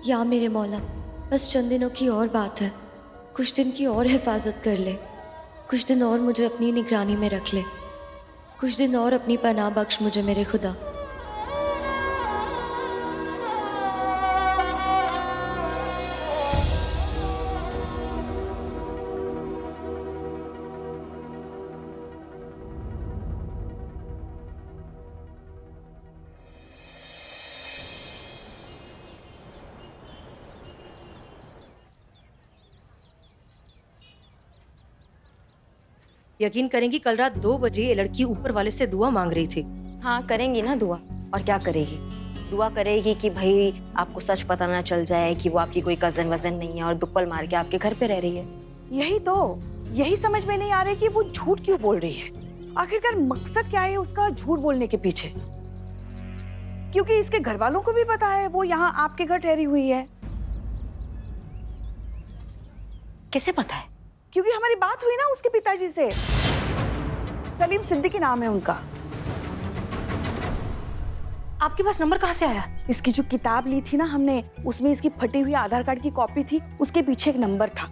या मेरे मौला, बस चंद दिनों की और बात है। कुछ दिन की और हिफाजत कर ले, कुछ दिन और मुझे अपनी निगरानी में रख ले, कुछ दिन और अपनी पनाह बख्श मुझे मेरे खुदा। यकीन करेंगी, कल रात 2 बजे ये लड़की ऊपर वाले से दुआ मांग रही थी। हाँ करेंगी ना दुआ, और क्या करेगी? दुआ करेगी कि भाई आपको सच पता ना चल जाए कि वो आपकी कोई कजन वजन नहीं है और दुप्पल मार के आपके घर पे रह रही है। यही समझ में नहीं आ रही कि वो झूठ क्यों बोल रही है। आखिरकार मकसद क्या है उसका झूठ बोलने के पीछे? क्योंकि इसके घर वालों को भी पता है वो यहाँ आपके घर ठहरी हुई है। किसे पता है? क्योंकि हमारी बात हुई ना उसके पिताजी से। सलीम सिद्दीकी नाम है उनका। आपके पास नंबर कहाँ से आया? इसकी जो किताब ली थी ना हमने, उसमें इसकी फटी हुई आधार कार्ड की कॉपी थी, उसके पीछे एक नंबर था।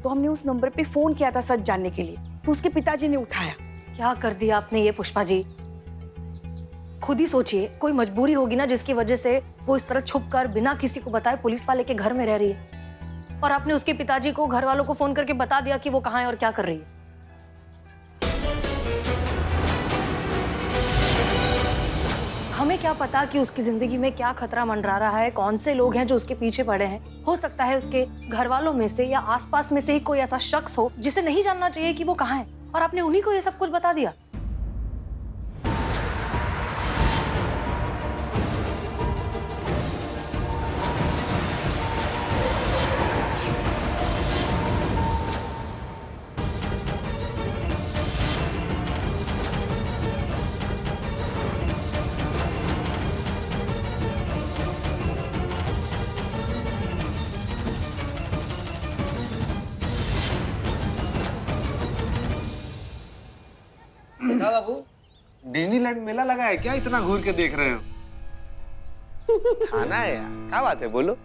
तो हमने उस नंबर पे फोन किया था सच जानने के लिए, तो उसके पिताजी ने उठाया। क्या कर दिया आपने ये पुष्पा जी? खुद ही सोचिए, कोई मजबूरी होगी ना जिसकी वजह से वो इस तरह छुपकर बिना किसी को बताए पुलिस वाले के घर में रह रही है, और आपने उसके पिताजी को, घर वालों को फोन करके बता दिया कि वो कहाँ है और क्या कर रही है। हमें क्या पता कि उसकी जिंदगी में क्या खतरा मंडरा रहा है, कौन से लोग हैं जो उसके पीछे पड़े हैं। हो सकता है उसके घर वालों में से या आसपास में से ही कोई ऐसा शख्स हो जिसे नहीं जानना चाहिए कि वो कहाँ है, और आपने उन्हीं को ये सब कुछ बता दिया। क्या बाबू, डिज्नीलैंड मेला लगा है क्या? इतना घूर के देख रहे हो? थाना है यार, क्या बात है, बोलो।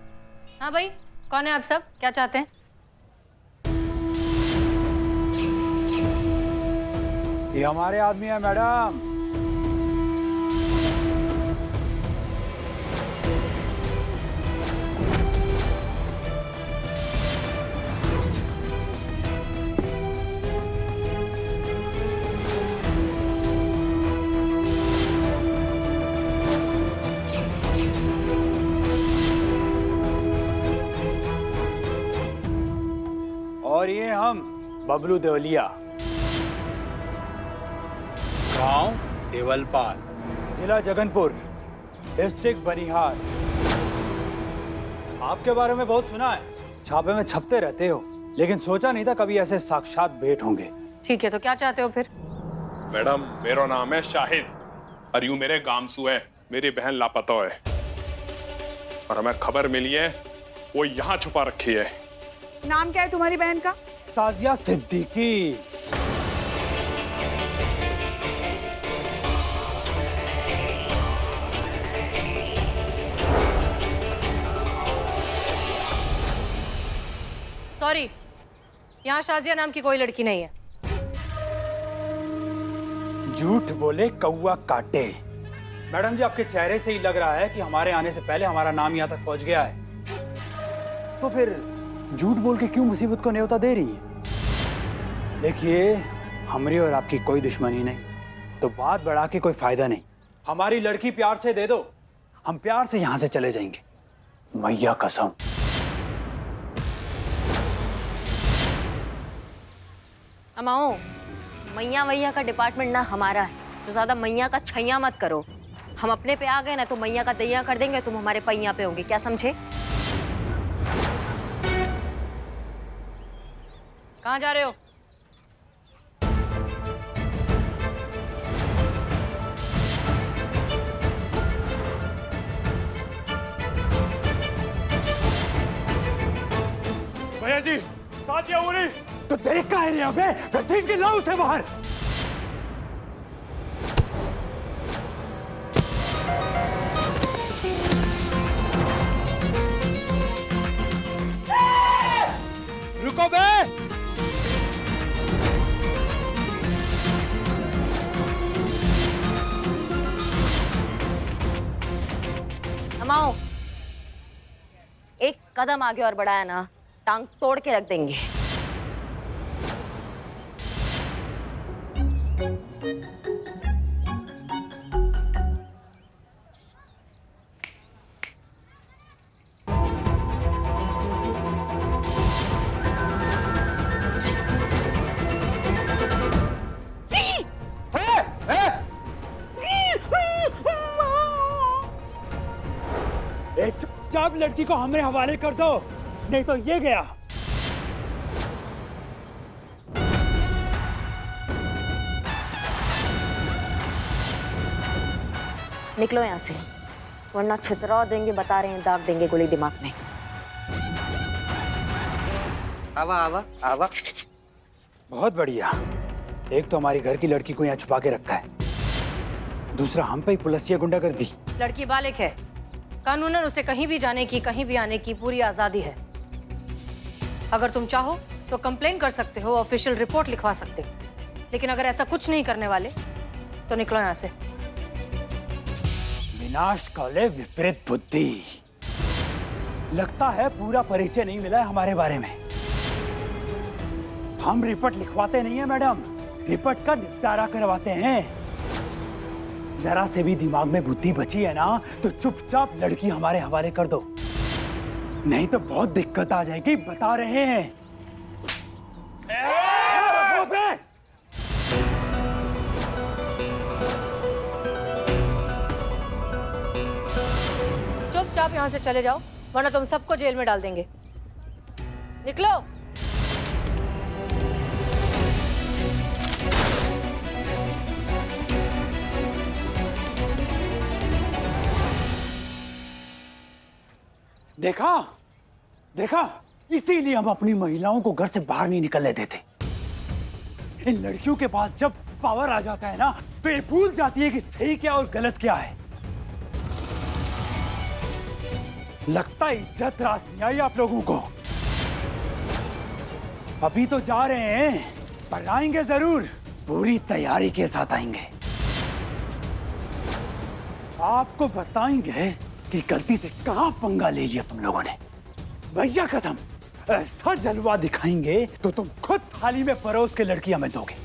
हाँ भाई, कौन है आप सब, क्या चाहते हैं? ये हमारे आदमी है मैडम। और ये हम बबलू देवलिया, गांव देवलपाल, जिला जगनपुर, डिस्ट्रिक्ट बनिहार। आपके बारे में बहुत सुना है, छापे में छपते रहते हो, लेकिन सोचा नहीं था कभी ऐसे साक्षात भेंट होंगे। ठीक है, तो क्या चाहते हो फिर? मैडम, मेरा नाम है शाहिद और यूं मेरे गामसू है। मेरी बहन लापता है और हमें खबर मिली है वो यहाँ छुपा रखी है। नाम क्या है तुम्हारी बहन का? साजिया सिद्दीकी। सॉरी, यहाँ शाजिया नाम की कोई लड़की नहीं है। झूठ बोले कौवा काटे। मैडम जी, आपके चेहरे से ही लग रहा है कि हमारे आने से पहले हमारा नाम यहाँ तक पहुंच गया है। तो फिर झूठ बोल के क्यों मुसीबत को न्योता दे रही है? देखिए, हमारी और आपकी कोई दुश्मनी नहीं, तो बात बढ़ा के कोई फायदा नहीं। हमारी लड़की प्यार से दे दो, हम प्यार से यहाँ से चले जाएंगे, मैया कसम। अमाओ, मैया वैया का डिपार्टमेंट ना हमारा है, तो ज्यादा मैया का छैया मत करो। हम अपने पे आ गए ना तो मैया का दैया कर देंगे, तुम हमारे पैया पे होंगे, क्या समझे? कहाँ जा रहे हो? भैया जी, साजिया हो रही तो देख का है अबे, घसीट के लाओ उसे बाहर। कदम आगे और बढ़ाया ना, टांग तोड़ के रख देंगे। ए, चुपचाप लड़की को हमारे हवाले कर दो, नहीं तो ये गया। निकलो यहाँ से, वरना छितरा देंगे, बता रहे हैं, दाग देंगे गोली दिमाग में। आवा आवा आवा। बहुत बढ़िया। एक तो हमारी घर की लड़की को यहाँ छुपा के रखा है, दूसरा हम पे ही पुलिसिया गुंडागर्दी। लड़की बालिग है, कानूनन उसे कहीं भी जाने की, कहीं भी आने की पूरी आजादी है। अगर तुम चाहो तो कंप्लेन कर सकते हो, ऑफिशियल रिपोर्ट लिखवा सकते हो, लेकिन अगर ऐसा कुछ नहीं करने वाले तो निकलो यहाँ से। विनाश काले विपरीत बुद्धि। लगता है पूरा परिचय नहीं मिला है हमारे बारे में। हम रिपोर्ट लिखवाते नहीं है मैडम, रिपोर्ट का निपटारा करवाते हैं। जरा से भी दिमाग में बुद्धि बची है ना तो चुपचाप लड़की हमारे हवाले कर दो, नहीं तो बहुत दिक्कत आ जाएगी, बता रहे हैं। चुपचाप यहाँ से चले जाओ, वरना तुम सबको जेल में डाल देंगे। निकलो। देखा देखा, इसीलिए हम अपनी महिलाओं को घर से बाहर नहीं निकलने देते। इन लड़कियों के पास जब पावर आ जाता है ना तो ये भूल जाती है कि सही क्या और गलत क्या है। लगता है इज्जत रास नहीं आई आप लोगों को। अभी तो जा रहे हैं, पर आएंगे जरूर, पूरी तैयारी के साथ आएंगे। आपको बताएंगे कि गलती से कहां पंगा ले लिया तुम लोगों ने। भैया कसम, ऐसा जलवा दिखाएंगे तो तुम खुद थाली में परोस के लड़की हमें दोगे।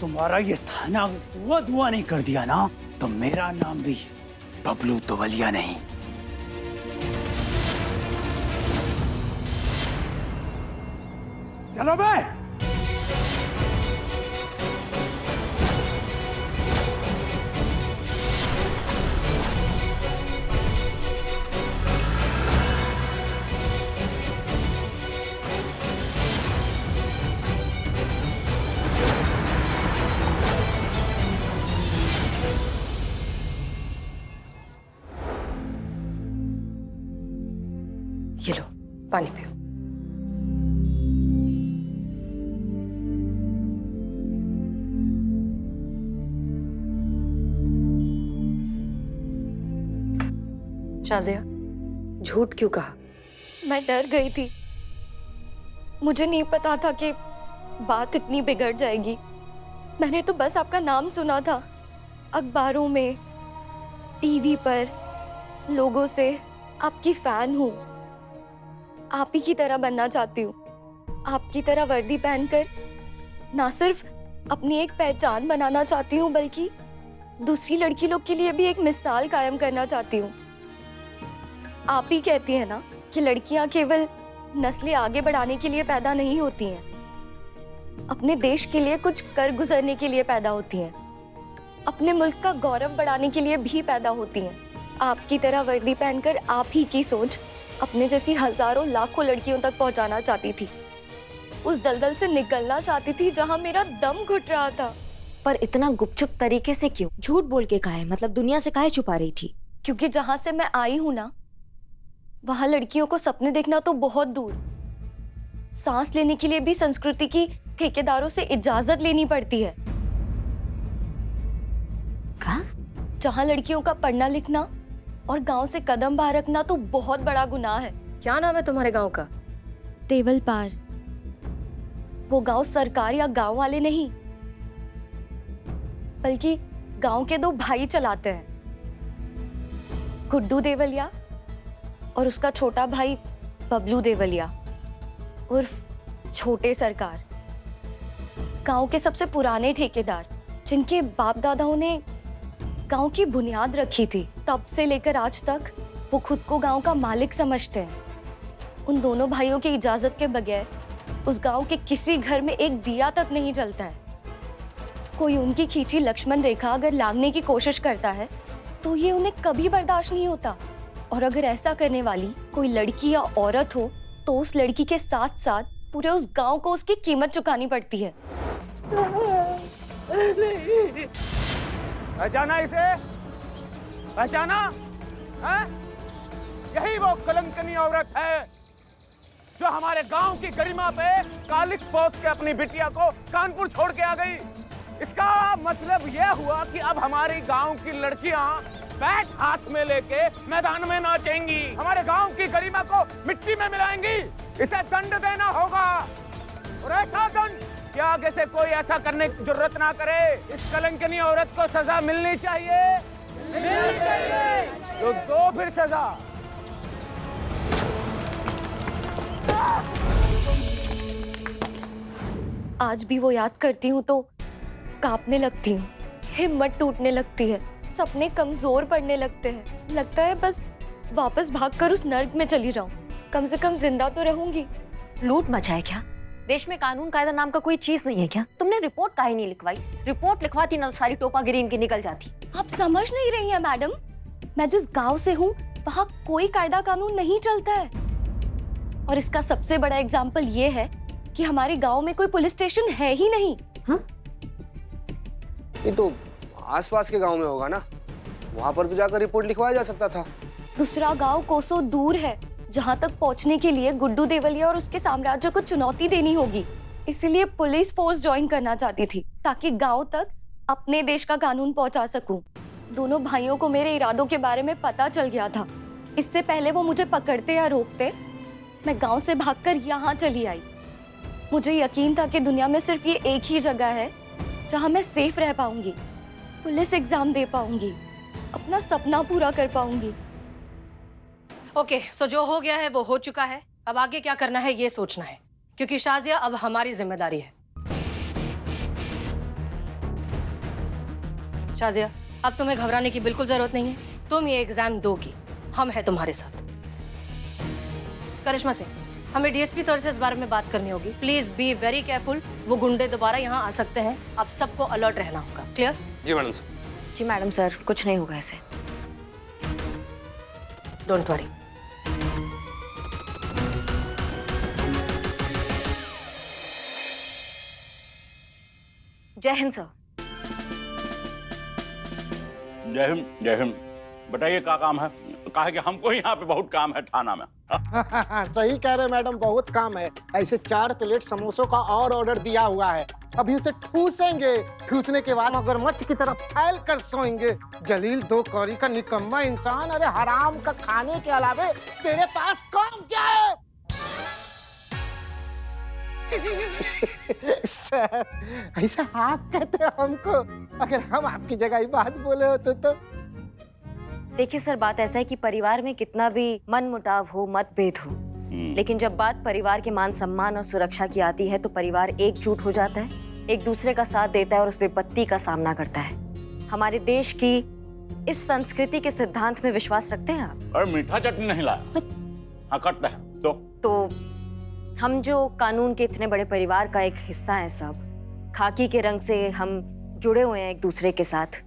तुम्हारा ये थाना धुआं धुआं नहीं कर दिया ना तो मेरा नाम भी बबलू तोवलिया नहीं। चलो बे। ये लो, पानी पियो। शाजिया, झूठ क्यों कहा? मैं डर गई थी, मुझे नहीं पता था कि बात इतनी बिगड़ जाएगी। मैंने तो बस आपका नाम सुना था, अखबारों में, टीवी पर, लोगों से। आपकी फैन हूँ, आप ही की तरह बनना चाहती हूँ। आपकी तरह वर्दी पहनकर ना सिर्फ अपनी एक पहचान बनाना चाहती हूँ, बल्कि दूसरी लड़की लोग के लिए भी एक मिसाल कायम करना चाहती हूँ। आप ही कहती है ना कि लड़कियां केवल नस्लें आगे बढ़ाने के लिए पैदा नहीं होती हैं, अपने देश के लिए कुछ कर गुजरने के लिए पैदा होती हैं, अपने मुल्क का गौरव बढ़ाने के लिए भी पैदा होती हैं। आपकी तरह वर्दी पहनकर आप ही की सोच अपने जैसी हजारों लाखों लड़कियों तक पहुंचाना चाहती थी। उस दलदल से निकलना चाहती थी जहां मेरा दम घुट रहा था। पर इतना गुपचुप तरीके से क्यों? झूठ बोल के काहे? मतलब दुनिया से काहे छुपा रही थी? क्योंकि जहां से मैं आई हूं ना, वहां लड़कियों को सपने देखना तो बहुत दूर, सांस लेने के लिए भी संस्कृति की ठेकेदारों से इजाजत लेनी पड़ती है। जहां लड़कियों का पढ़ना लिखना और गांव से कदम बाहर रखना तो बहुत बड़ा गुनाह है। क्या नाम है तुम्हारे गांव का? तेवल पार। वो गांव सरकार या गांव वाले नहीं, बल्कि गांव के दो भाई चलाते हैं। गुड्डू देवलिया और उसका छोटा भाई बबलू देवलिया उर्फ छोटे सरकार, गांव के सबसे पुराने ठेकेदार, जिनके बाप दादाओं ने गांव की बुनियाद रखी थी। तब से लेकर आज तक वो खुद को गांव का मालिक समझते हैं। उन दोनों भाइयों की इजाजत के बगैर उस गांव के किसी घर में एक दिया तक नहीं जलता है। कोई उनकी खींची लक्ष्मण रेखा अगर लांघने की कोशिश करता है तो ये उन्हें कभी बर्दाश्त नहीं होता। और अगर ऐसा करने वाली कोई लड़की या औरत हो तो उस लड़की के साथ साथ पूरे उस गांव को उसकी कीमत चुकानी पड़ती है। पहचाना इसे? पहचाना है? यही वो कलंकनी औरत है जो हमारे गांव की गरिमा पे कालिक पोत के अपनी बिटिया को कानपुर छोड़ के आ गई। इसका मतलब यह हुआ कि अब हमारी गांव की लड़कियां बैट हाथ में लेके मैदान में नाचेंगी, हमारे गांव की गरिमा को मिट्टी में मिलाएंगी। इसे दंड देना होगा और ऐसा दंड कि आगे से कोई ऐसा करने की जरूरत ना करे। इस कलंकनी औरत को सजा मिलनी चाहिए, मिलनी चाहिए। तो दो फिर सजा। आज भी वो याद करती हूँ तो कांपने लगती हूँ, हिम्मत टूटने लगती है, सपने कमजोर पड़ने लगते हैं। लगता है बस वापस भागकर उस नर्क में चली जाऊं, कम से कम जिंदा तो रहूंगी। लूट मचा है क्या? देश में कानून कायदा नाम का कोई चीज नहीं है क्या? तुमने रिपोर्ट काहे नहीं लिखवाई? रिपोर्ट लिखवाती ना तो सारी टोपागिरी इनकी निकल जाती। आप समझ नहीं रही हैं मैडम, मैं जिस गांव से हूँ वहाँ कोई कायदा कानून नहीं चलता है। और इसका सबसे बड़ा एग्जाम्पल ये है कि हमारे गांव में कोई पुलिस स्टेशन है ही नहीं। ये तो आसपास के गांव में होगा ना, वहां पर तो जाकर रिपोर्ट लिखवाया जा सकता था। दूसरा गांव कोसों दूर है, जहां तक पहुंचने के लिए गुड्डू देवलिया और उसके साम्राज्य को चुनौती देनी होगी। इसीलिए पुलिस फोर्स ज्वाइन करना चाहती थी ताकि गांव तक अपने देश का कानून पहुंचा सकूं। दोनों भाइयों को मेरे इरादों के बारे में पता चल गया था। इससे पहले वो मुझे पकड़ते या रोकते, मैं गांव से भागकर यहाँ चली आई। मुझे यकीन था कि दुनिया में सिर्फ ये एक ही जगह है जहाँ मैं सेफ रह पाऊंगी, पुलिस एग्जाम दे पाऊंगी, अपना सपना पूरा कर पाऊंगी। ओके, सो जो हो गया है वो हो चुका है। अब आगे क्या करना है ये सोचना है, क्योंकि शाजिया अब हमारी जिम्मेदारी है। शाजिया, अब तुम्हें घबराने की बिल्कुल जरूरत नहीं है। तुम ये एग्जाम दोगी, हम हैं तुम्हारे साथ। करिश्मा सिंह, हमें डीएसपी सर से इस बारे में बात करनी होगी। प्लीज बी वेरी केयरफुल, वो गुंडे दोबारा यहाँ आ सकते हैं। आप सबको अलर्ट रहना होगा। क्लियर? जी मैडम सर। जी मैडम सर, कुछ नहीं होगा ऐसे। Don't worry. जय हिंद सर। जय हिंद, जय हिंद। बताइए क्या काम है? कहा है कि हमको यहाँ पे बहुत काम है थाना में। सही कह रहे मैडम, बहुत काम है। ऐसे 4 प्लेट समोसों का और ऑर्डर दिया हुआ है। अभी उसे ठूसेंगे, ठूसने के बाद मगरमच्छ की तरफ फैल कर सोएंगे। जलील 2 कौड़ी का निकम्मा इंसान, अरे हराम का खाने के अलावे तेरे पास काम क्या है? सर, ऐसा आप कहते हमको, अगर हम आपकी जगह ही बात बोले होते तो। देखिए सर, बात ऐसा है कि परिवार में कितना भी मनमुटाव हो, मतभेद हो, लेकिन जब बात परिवार के मान सम्मान और सुरक्षा की आती है तो परिवार एकजुट हो जाता है, एक दूसरे का साथ देता है और उस विपत्ति का सामना करता है। हमारे देश की इस संस्कृति के सिद्धांत में विश्वास रखते हैं आप? और मीठा चटनी नहीं लाया? हाँ करता है तो हम जो कानून के इतने बड़े परिवार का एक हिस्सा है, सब खाकी के रंग से हम जुड़े हुए हैं एक दूसरे के साथ,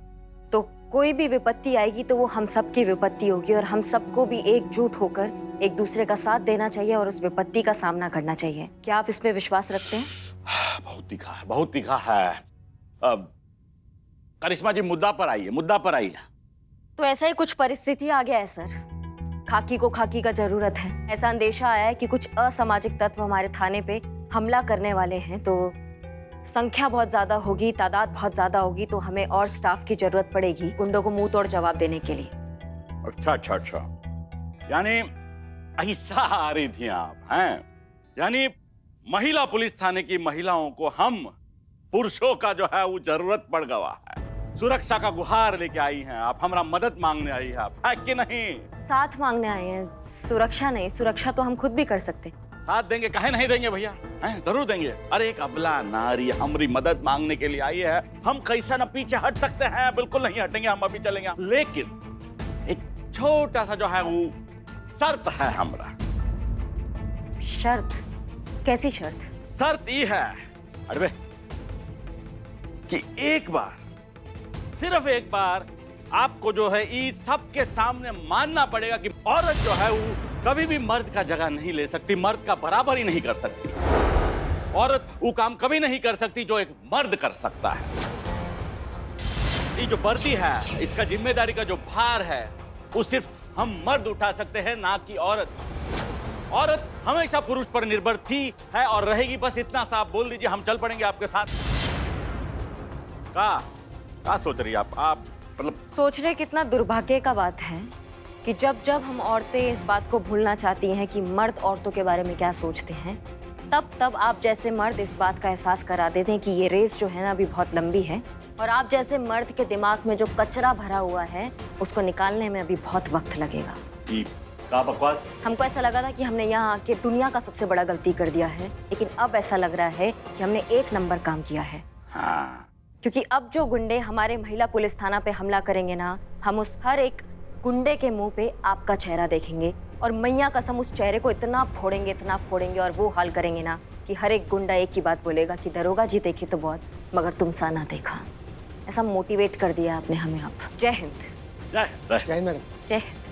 तो कोई भी विपत्ति आएगी तो वो हम सब की विपत्ति होगी और हम सबको भी एकजुट होकर एक दूसरे का साथ देना चाहिए और उस विपत्ति का सामना करना चाहिए। क्या आप इसमें विश्वास रखते हैं? बहुत तीखा है, बहुत तीखा है। अब करिश्मा जी मुद्दा पर आइए, मुद्दा पर आइए। तो ऐसा ही कुछ परिस्थिति आ गया है सर, खाकी को खाकी का जरूरत है। ऐसा अंदेशा आया है कि कुछ असामाजिक तत्व हमारे थाने पे हमला करने वाले हैं, तो संख्या बहुत ज्यादा होगी, तादाद बहुत ज्यादा होगी, तो हमें और स्टाफ की जरूरत पड़ेगी गुंडों को मुंह तोड़ जवाब देने के लिए। अच्छा अच्छा अच्छा, यानी ऐसा आ रही थी आप हैं? यानी महिला पुलिस थाने की महिलाओं को हम पुरुषों का जो है वो जरूरत पड़ गया है। सुरक्षा का गुहार लेके आई हैं आप, हमारा मदद मांगने आई है आप, है कि नहीं? साथ मांगने आए हैं, सुरक्षा नहीं। सुरक्षा तो हम खुद भी कर सकते। साथ देंगे, काहे नहीं देंगे भैया, हैं? जरूर देंगे। अरे एक अबला नारी हमारी मदद मांगने के लिए आई है, हम कैसा न पीछे हट सकते हैं? बिल्कुल नहीं हटेंगे, हम अभी चलेंगे। लेकिन एक छोटा सा जो है वो शर्त है हमारा। शर्त? कैसी शर्त? शर्त ये है अरे कि एक बार, सिर्फ एक बार आपको जो है इस सबके सामने मानना पड़ेगा कि औरत जो है वो कभी भी मर्द का जगह नहीं ले सकती, मर्द का बराबर ही नहीं कर सकती। औरत वो काम कभी नहीं कर सकती जो एक मर्द कर सकता है। ये जो वर्दी है, इसका जिम्मेदारी का जो भार है वो सिर्फ हम मर्द उठा सकते हैं, ना कि औरत। औरत हमेशा पुरुष पर निर्भर थी, है और रहेगी। बस इतना सा आप बोल दीजिए, हम चल पड़ेंगे आपके साथ। क्या सोच रही आप मतलब? सोच रहे कितना दुर्भाग्य का बात है कि जब जब हम औरतें इस बात को भूलना चाहती हैं कि मर्द औरतों के बारे में क्या सोचते हैं, तब तब आप जैसे मर्द इस बात का एहसास करा देते हैं कि ये रेस जो है ना अभी बहुत लंबी है, और आप जैसे मर्द के दिमाग में जो कचरा भरा हुआ है उसको निकालने में अभी बहुत वक्त लगेगा। क्या बकवास? हमको ऐसा लगा था कि हमने यहाँ आके दुनिया का सबसे बड़ा गलती कर दिया है, लेकिन अब ऐसा लग रहा है कि हमने 1 नंबर काम किया है। हाँ। क्योंकि अब जो गुंडे हमारे महिला पुलिस थाना पे हमला करेंगे ना, हम उस हर एक गुंडे के मुंह पे आपका चेहरा देखेंगे, और मैया कसम उस चेहरे को इतना फोड़ेंगे और वो हाल करेंगे ना कि हर एक गुंडा एक ही बात बोलेगा कि दरोगा जी देखी तो बहुत, मगर तुम सा ना देखा। ऐसा मोटिवेट कर दिया आपने हमें। आप जय हिंद। जय जय मैडम। जय हिंद।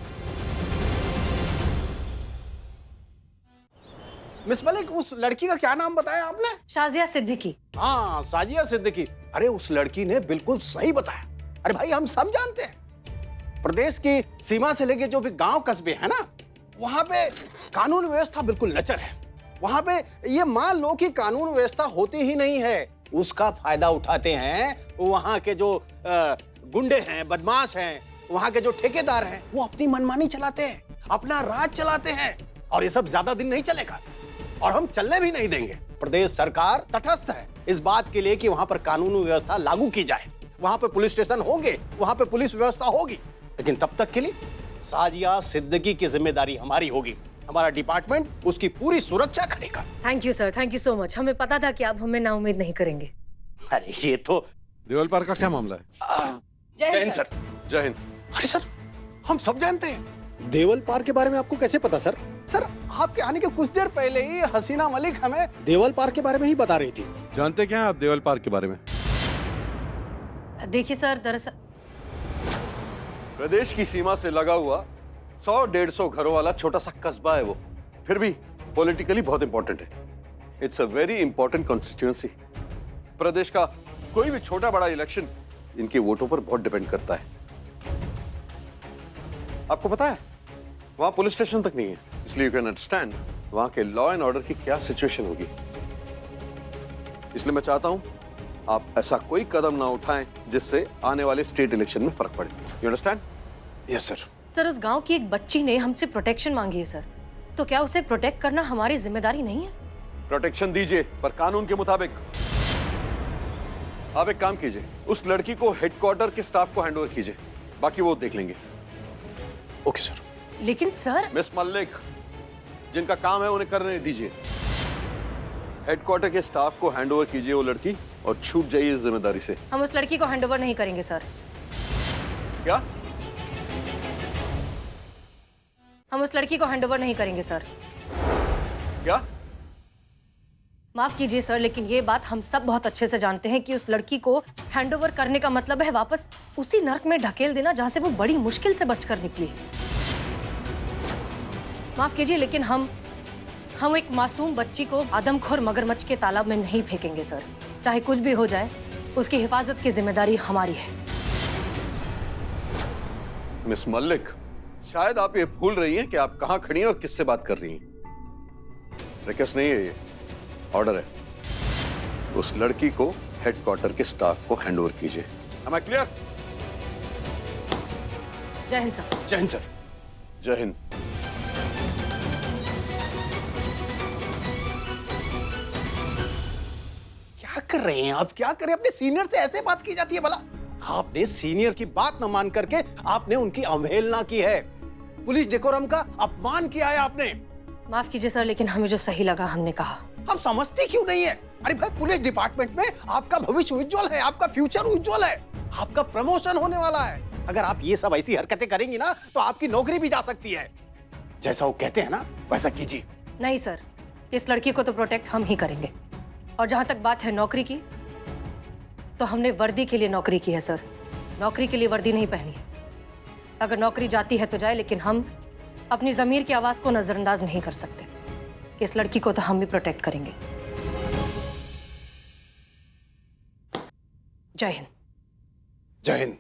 मिस मलिक, उस लड़की का क्या नाम बताया आपने? शाजिया सिद्दीकी। हाँ, साजिया सिद्दीकी। अरे उस लड़की ने बिल्कुल सही बताया। अरे भाई, हम सब जानते हैं प्रदेश की सीमा से लेके जो भी गांव कस्बे हैं ना, वहां पे कानून व्यवस्था बिल्कुल लचर है। वहां पे ये मान लो कि कानून व्यवस्था होती ही नहीं है, उसका फायदा उठाते हैं वहां के जो गुंडे हैं, बदमाश हैं, वहां के जो ठेकेदार हैं, वो अपनी मनमानी चलाते हैं, अपना राज चलाते हैं, और ये सब ज्यादा दिन नहीं चलेगा, और हम चलने भी नहीं देंगे। प्रदेश सरकार तटस्थ है इस बात के लिए कि वहां पर कानून व्यवस्था लागू की जाए, वहां पे पुलिस स्टेशन होंगे, वहां पे पुलिस व्यवस्था होगी, लेकिन तब तक के लिए साजिया सिद्दीकी की जिम्मेदारी हमारी होगी। हमारा डिपार्टमेंट उसकी पूरी सुरक्षा करेगा। Thank you sir, thank you so much. हमें पता था कि आप हमें नाउम्मीद नहीं करेंगे। अरे ये तो देवल पार्क का क्या मामला है? जय हिंद सर। जय हिंद। अरे सर, हम सब जानते हैं देवल पार्क के बारे में। आपको कैसे पता सर? सर, आपके आने के कुछ देर पहले ही हसीना मलिक हमें देवल पार्क के बारे में ही बता रही थी। जानते क्या हैं आप देवल पार्क के बारे में? देखिए सर, दरअसल प्रदेश की सीमा से लगा हुआ 100-150 घरों वाला छोटा सा कस्बा है वो, फिर भी पॉलिटिकली बहुत इंपॉर्टेंट है। It's a very important constituency. प्रदेश का कोई भी छोटा बड़ा इलेक्शन इनके वोटों पर बहुत डिपेंड करता है। आपको पता है वहां पुलिस स्टेशन तक नहीं है, इसलिए यू कैन अंडरस्टैंड वहां के लॉ एंड ऑर्डर की क्या सिचुएशन होगी। इसलिए मैं चाहता हूं आप ऐसा कोई कदम ना उठाएं जिससे आने वाले स्टेट इलेक्शन में फर्क पड़े। You understand? Yes sir. Sir, उस गांव की एक बच्ची ने हमसे प्रोटेक्शन मांगी है सर, तो क्या उसे प्रोटेक्ट करना हमारी जिम्मेदारी नहीं है? प्रोटेक्शन दीजिए, पर कानून के मुताबिक। आप एक काम कीजिए, उस लड़की को हेडक्वार्टर के स्टाफ को हैंडओवर कीजिए, बाकी वो देख लेंगे। Okay sir. लेकिन सर, मिस मल्लिक, जिनका काम है उन्हें करने दीजिए। हेडक्वार्टर के स्टाफ को हैंडओवर कीजिए वो लड़की, और छूट जाइए इस जिम्मेदारी से। हम उस लड़की को हैंडओवर नहीं करेंगे सर। क्या? हम उस लड़की को हैंडओवर नहीं करेंगे सर। क्या? माफ कीजिए सर, लेकिन ये बात हम सब बहुत अच्छे से जानते हैं कि उस लड़की को हैंडओवर करने का मतलब है वापस उसी नर्क में ढकेल देना जहां से वो बड़ी मुश्किल से बचकर निकली है। माफ कीजिए, लेकिन हम एक मासूम बच्ची को आदमखोर मगरमच्छ के तालाब में नहीं फेंकेंगे सर। चाहे कुछ भी हो जाए, उसकी हिफाजत की जिम्मेदारी हमारी है। मिस मल्लिक, शायद आप ये भूल रही हैं कि आप कहां खड़ी हैं और किससे बात कर रही हैं। रिक्वेस्ट नहीं है, ये ऑर्डर है। उस लड़की को हेडक्वार्टर के स्टाफ को हैंडओवर कीजिए। Am I clear? जय हिंद सर। जय हिंद सर। जय हिंद। क्या कर रहे हैं आप? क्या करें? अपने सीनियर से ऐसे बात की जाती है भला? आपने सीनियर की बात न मान करके आपने उनकी अवहेलना की है, पुलिस डेकोरम का अपमान किया है आपने। माफ कीजिए सर, लेकिन हमें जो सही लगा हमने कहा। हम समझती क्यों नहीं है? अरे भाई, पुलिस डिपार्टमेंट में आपका भविष्य उज्जवल है, आपका फ्यूचर उज्जवल है, आपका प्रमोशन होने वाला है। अगर आप ये सब ऐसी हरकतें करेंगी ना तो आपकी नौकरी भी जा सकती है। जैसा वो कहते हैं ना वैसा कीजिए। नहीं सर, इस लड़की को तो प्रोटेक्ट हम ही करेंगे। और जहां तक बात है नौकरी की, तो हमने वर्दी के लिए नौकरी की है सर, नौकरी के लिए वर्दी नहीं पहनी है। अगर नौकरी जाती है तो जाए, लेकिन हम अपनी जमीर की आवाज को नजरअंदाज नहीं कर सकते। इस लड़की को तो हम भी प्रोटेक्ट करेंगे। जय हिंद। जय हिंद।